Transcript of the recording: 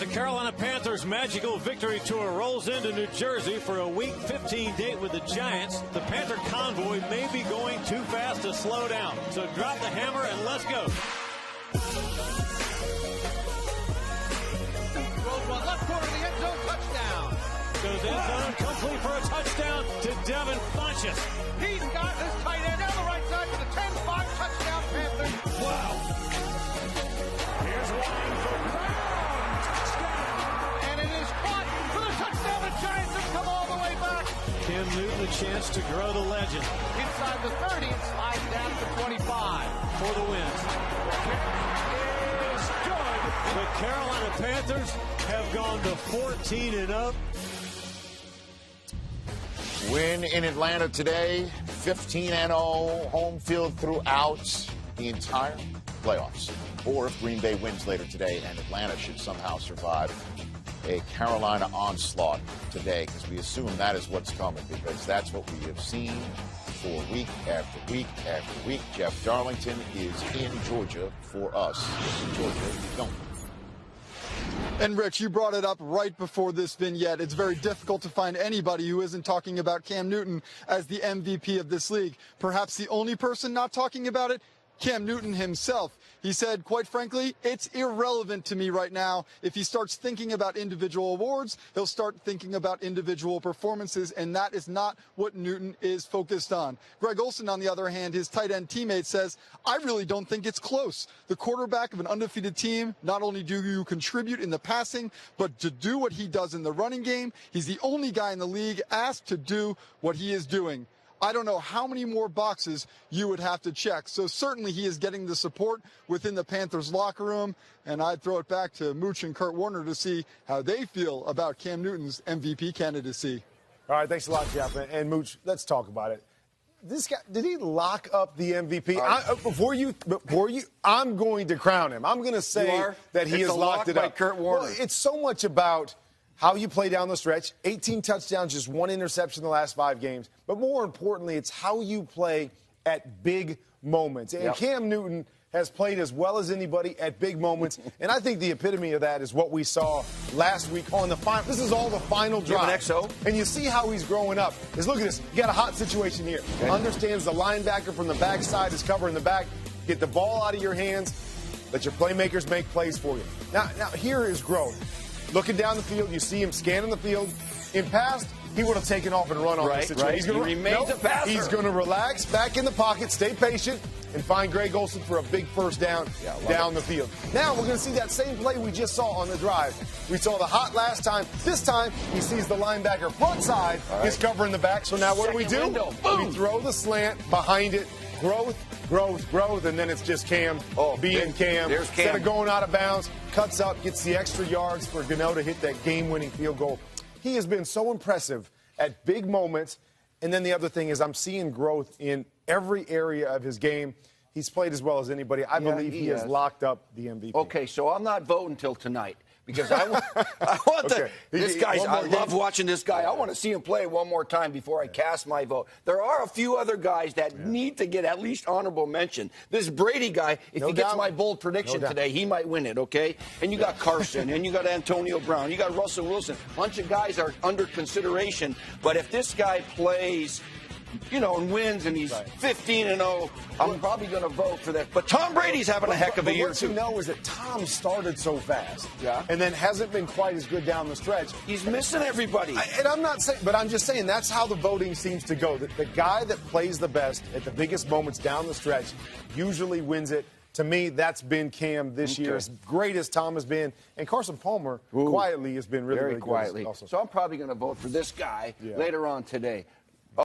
The Carolina Panthers' magical victory tour rolls into New Jersey for a Week 15 date with the Giants. The Panther convoy may be going too fast to slow down. So drop the hammer and let's go. Throws one left corner of the end zone, touchdown. Goes end zone, complete for a touchdown to Devin Funchess. He's got his tight end down the right side for the 10-5 touchdown Panthers. Wow. Here's Ryan for Brown. Touchdown. And it is caught for the touchdown. The Giants have come all the way back. Cam Newton a chance to grow the legend. Inside the 30 and slides down to 25. For the win. Is good. The Carolina Panthers have gone to 14-0. Win in Atlanta today, 15-0, home field throughout the entire playoffs. Or if Green Bay wins later today and Atlanta should somehow survive a Carolina onslaught today, because we assume that is what's coming, because that's what we have seen for week after week after week. Jeff Darlington is in Georgia for us. In Georgia, you don't. And Rich, you brought it up right before this vignette. It's very difficult to find anybody who isn't talking about Cam Newton as the MVP of this league. Perhaps the only person not talking about it, Cam Newton himself. He said, quite frankly, it's irrelevant to me right now. If he starts thinking about individual awards, he'll start thinking about individual performances, and that is not what Newton is focused on. Greg Olsen, on the other hand, his tight end teammate, says, I really don't think it's close. The quarterback of an undefeated team, not only do you contribute in the passing, but to do what he does in the running game, he's the only guy in the league asked to do what he is doing. I don't know how many more boxes you would have to check. So certainly he is getting the support within the Panthers locker room. And I'd throw it back to Mooch and Kurt Warner to see how they feel about Cam Newton's MVP candidacy. All right, thanks a lot, Jeff. And Mooch, let's talk about it. This guy, did he lock up the MVP? Before you, I'm going to crown him. I'm going to say that he has locked it up. Kurt Warner. Well, it's so much about how you play down the stretch. 18 touchdowns, just one interception in the last 5 games. But more importantly, it's how you play at big moments. And Cam Newton has played as well as anybody at big moments. And I think the epitome of that is what we saw last week on the final. This is all the final drive. And you see how he's growing up. Look at this. You got a hot situation here. Okay. Understands the linebacker from the backside is covering the back. Get the ball out of your hands. Let your playmakers make plays for you. Now here is growth. Looking down the field, you see him scanning the field. In past, he would have taken off and run on this situation. He's gonna, he remains a passer. He's going to relax, back in the pocket, stay patient, and find Greg Olsen for a big first down down the field. Now we're going to see that same play we just saw on the drive. We saw the hot last time. This time, he sees the linebacker front side is covering the back. So now what do? We throw the slant behind it. Growth, and then it's just Cam being Cam. There's Cam. Instead of going out of bounds, cuts up, gets the extra yards for Gano to hit that game-winning field goal. He has been so impressive at big moments. And then the other thing is I'm seeing growth in every area of his game. He's played as well as anybody. I believe he has locked up the MVP. Okay, so I'm not voting till tonight. Because I want this guy. I love watching this guy. I want to see him play one more time before I cast my vote. There are a few other guys that need to get at least honorable mention. This Brady guy, if he gets my bold prediction today, he might win it, okay? And you got Carson, and you got Antonio Brown, you got Russell Wilson. A bunch of guys are under consideration. But if this guy plays, and wins, and he's 15-0, I'm probably going to vote for that. But Tom Brady's having a heck of a year, what too. you know is that Tom started so fast, and then hasn't been quite as good down the stretch. He's missing everybody. And I'm not saying, but I'm just saying that's how the voting seems to go. The guy that plays the best at the biggest moments down the stretch usually wins it. To me, that's been Cam this year, as great as Tom has been. And Carson Palmer quietly has been really, very really quietly. Good also. So I'm probably going to vote for this guy later on today.